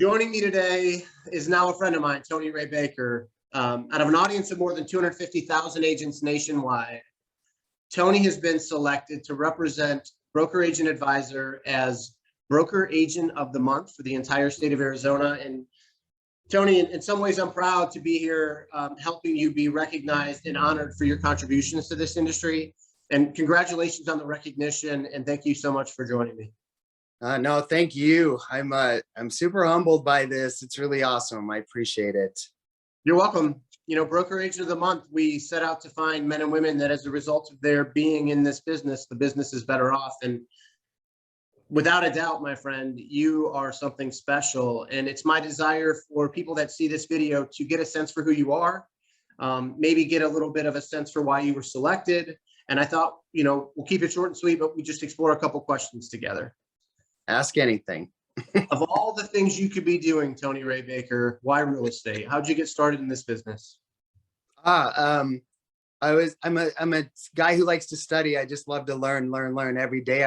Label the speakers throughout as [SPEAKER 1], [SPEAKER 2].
[SPEAKER 1] Joining me today is now a friend of mine, Tony Ray Baker. Out of an audience of more than 250,000 agents nationwide, Tony has been selected to represent Broker Agent Advisor as Broker Agent of the Month for the entire state of Arizona. And Tony, in some ways, I'm proud to be here helping you be recognized and honored for your contributions to this industry. And congratulations on the recognition, and thank you so much for joining me.
[SPEAKER 2] No, thank you. I'm super humbled by this. It's really awesome. I appreciate it.
[SPEAKER 1] You're welcome. You know, Broker Agent of the Month, we set out to find men and women that as a result of their being in this business, the business is better off. And without a doubt, my friend, you are something special. And it's my desire for people that see this video to get a sense for who you are, maybe get a little bit of a sense for why you were selected. And I thought, you know, we'll keep it short and sweet, but we just explore a couple questions together.
[SPEAKER 2] Ask anything.
[SPEAKER 1] Of all the things you could be doing, Tony Ray Baker, why real estate? How'd you get started in this business?
[SPEAKER 2] I'm a guy who likes to study. I just love to learn every day.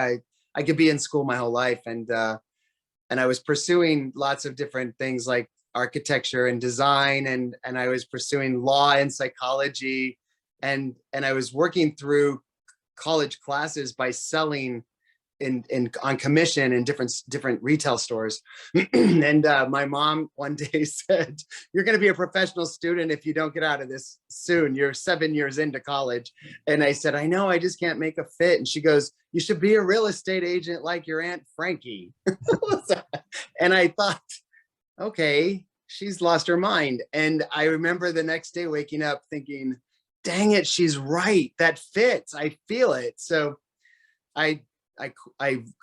[SPEAKER 2] I could be in school my whole life, and I was pursuing lots of different things like architecture and design, and I was pursuing law and psychology, and I was working through college classes by selling on commission in different retail stores. And my mom one day said, "You're going to be a professional student if you don't get out of this soon. You're 7 years into college." And I said, "I know, I just can't make a fit." And she goes, "You should be a real estate agent like your Aunt Frankie." And I thought, okay, she's lost her mind. And I remember the next day waking up thinking, dang it, she's right. That fits. I feel it. So I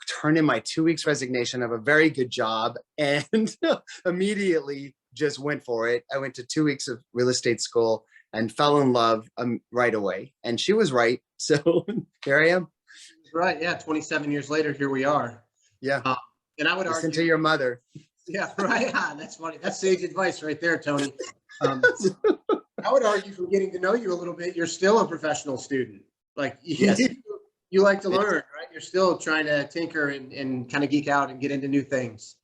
[SPEAKER 2] turned in my 2 weeks resignation of a very good job and immediately just went for it. I went to 2 weeks of real estate school and fell in love right away. And she was right. So here I am.
[SPEAKER 1] Right. Yeah. 27 years later, here we are.
[SPEAKER 2] Yeah.
[SPEAKER 1] And I would
[SPEAKER 2] Listen
[SPEAKER 1] argue
[SPEAKER 2] to your mother.
[SPEAKER 1] Yeah. Right. Yeah, that's funny. That's sage advice right there, Tony. I would argue from getting to know you a little bit, you're still a professional student. Like, yes. You like to learn, right? You're still trying to tinker and kind of geek out and get into new things.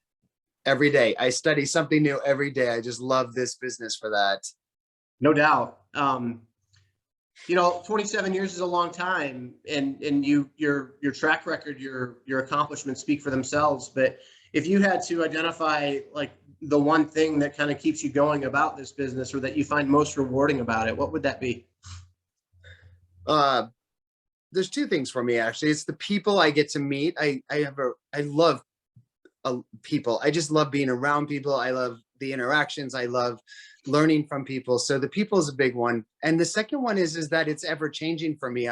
[SPEAKER 2] Every day. I study something new every day. I just love this business for that.
[SPEAKER 1] No doubt. You know, 27 years is a long time, and your track record, your accomplishments speak for themselves. But if you had to identify like the one thing that kind of keeps you going about this business, or that you find most rewarding about it, what would that be?
[SPEAKER 2] There's two things for me, actually. It's the people I get to meet. I love people. I just love being around people. I love the interactions. I love learning from people. So the people is a big one. And the second one is that it's ever changing for me.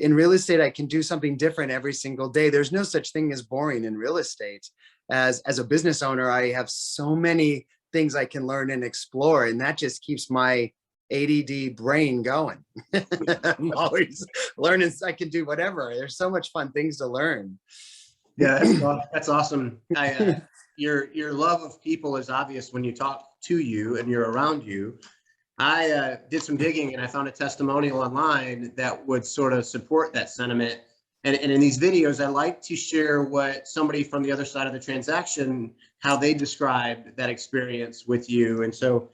[SPEAKER 2] In real estate, I can do something different every single day. There's no such thing as boring in real estate. As a business owner, I have so many things I can learn and explore, and that just keeps my ADD brain going. I'm always learning. I can do whatever. There's so much fun things to learn.
[SPEAKER 1] Yeah, that's awesome. Your love of people is obvious when you talk to you and you're around you. I did some digging and I found a testimonial online that would sort of support that sentiment. And in these videos, I like to share what somebody from the other side of the transaction, how they described that experience with you. And so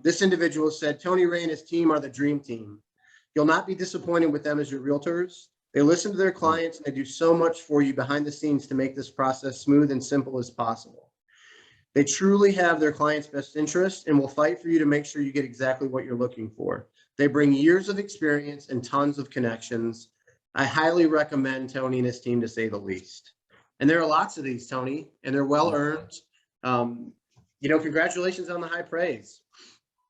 [SPEAKER 1] this individual said, "Tony Ray and his team are the dream team. You'll not be disappointed with them as your realtors. They listen to their clients and they do so much for you behind the scenes to make this process smooth and simple as possible. They truly have their clients' best interest and will fight for you to make sure you get exactly what you're looking for. They bring years of experience and tons of connections. I highly recommend Tony and his team, to say the least." And there are lots of these, Tony, and they're well earned. You know, congratulations on the high praise.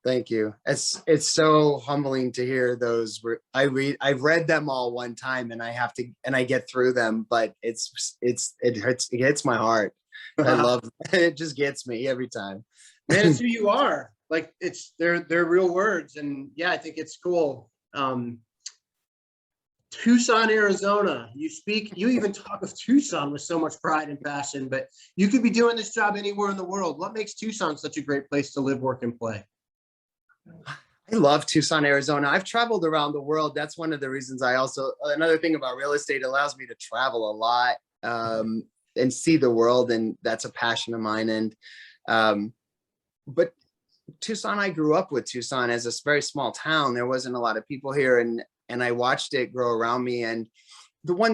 [SPEAKER 2] Thank you. It's so humbling to hear those. I've read them all one time, and I get through them, but it hurts. It hits my heart. I love it. Just gets me every time.
[SPEAKER 1] Man, it's who you are. Like, they're real words, and yeah, I think it's cool. Tucson, Arizona. You even talk of Tucson with so much pride and passion, but you could be doing this job anywhere in the world. What makes Tucson such a great place to live, work, and play?
[SPEAKER 2] I love Tucson, Arizona. I've traveled around the world. That's one of the reasons another thing about real estate, allows me to travel a lot. and see the world. And that's a passion of mine. And, but Tucson, I grew up with Tucson as a very small town. There wasn't a lot of people here, and I watched it grow around me. And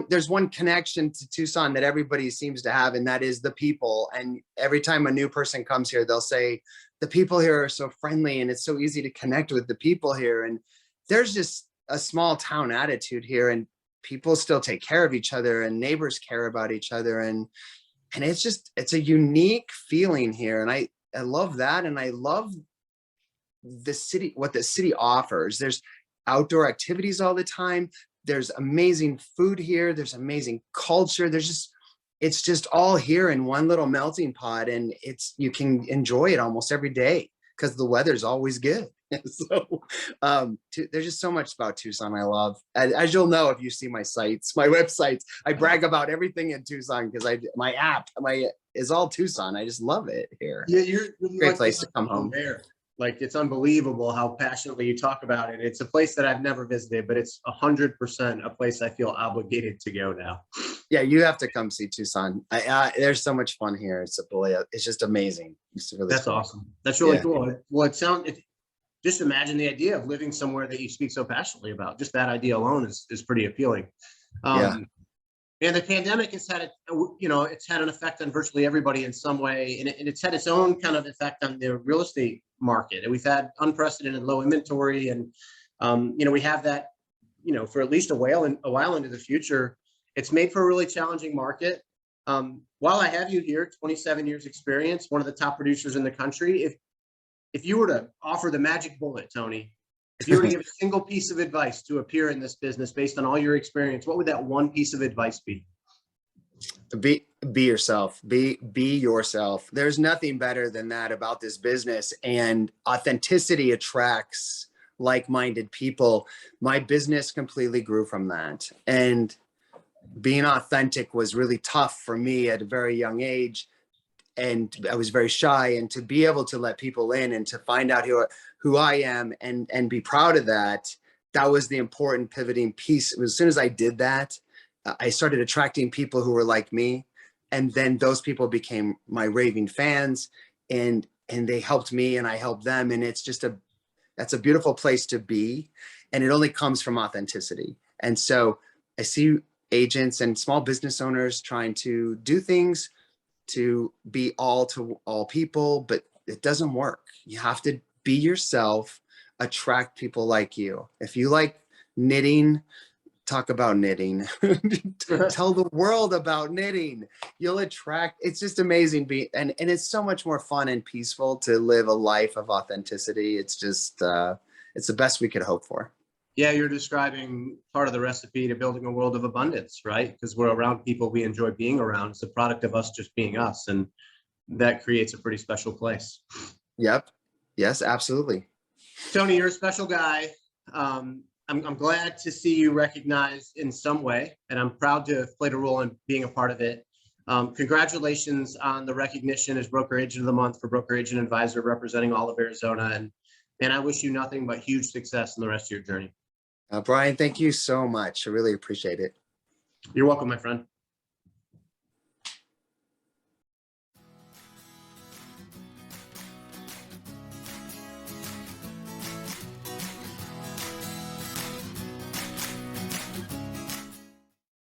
[SPEAKER 2] there's one connection to Tucson that everybody seems to have, and that is the people. And every time a new person comes here, they'll say, the people here are so friendly and it's so easy to connect with the people here. And there's just a small town attitude here, and people still take care of each other, and neighbors care about each other. And it's a unique feeling here. And I love that. And I love the city, what the city offers. There's outdoor activities all the time. There's amazing food here. There's amazing culture. It's just all here in one little melting pot. And you can enjoy it almost every day because the weather's always good. So there's just so much about Tucson I love. As you'll know, if you see my websites, I brag about everything in Tucson because my app is all Tucson. I just love it here.
[SPEAKER 1] Yeah, you're
[SPEAKER 2] Great
[SPEAKER 1] like
[SPEAKER 2] place to come home.
[SPEAKER 1] There. Like, it's unbelievable how passionately you talk about it. It's a place that I've never visited, but it's 100% a place I feel obligated to go now.
[SPEAKER 2] Yeah, you have to come see Tucson. There's so much fun here. It's just amazing.
[SPEAKER 1] That's cool. Awesome. That's really cool. Well, just imagine the idea of living somewhere that you speak so passionately about. Just that idea alone is pretty appealing. And the pandemic has had it's had an effect on virtually everybody in some way, and it's had its own kind of effect on the real estate market. And we've had unprecedented low inventory, and we have that for at least a while into the future. It's made for a really challenging market. While I have you here, 27 years experience, one of the top producers in the country, if you were to offer the magic bullet, Tony, if you were to give a single piece of advice to appear in this business based on all your experience, what would that one piece of advice be?
[SPEAKER 2] Be yourself. Be yourself. There's nothing better than that about this business, and authenticity attracts like-minded people. My business completely grew from that, and being authentic was really tough for me at a very young age. And I was very shy, and to be able to let people in and to find out who I am and be proud of that, that was the important pivoting piece. As soon as I did that, I started attracting people who were like me. And then those people became my raving fans, and they helped me and I helped them. And that's a beautiful place to be. And it only comes from authenticity. And so I see agents and small business owners trying to do things to be all to all people, but it doesn't work. You have to be yourself, attract people like you. If you like knitting, talk about knitting. Tell the world about knitting. You'll attract, it's just amazing. And it's so much more fun and peaceful to live a life of authenticity. It's just, it's the best we could hope for.
[SPEAKER 1] Yeah, you're describing part of the recipe to building a world of abundance, right? Because we're around people we enjoy being around. It's a product of us just being us, and that creates a pretty special place.
[SPEAKER 2] Yep. Yes, absolutely.
[SPEAKER 1] Tony, you're a special guy. I'm glad to see you recognized in some way, and I'm proud to have played a role in being a part of it. Congratulations on the recognition as Broker Agent of the Month for Broker Agent Advisor representing all of Arizona. And I wish you nothing but huge success in the rest of your journey.
[SPEAKER 2] Brian, thank you so much. I really appreciate it.
[SPEAKER 1] You're welcome, my friend.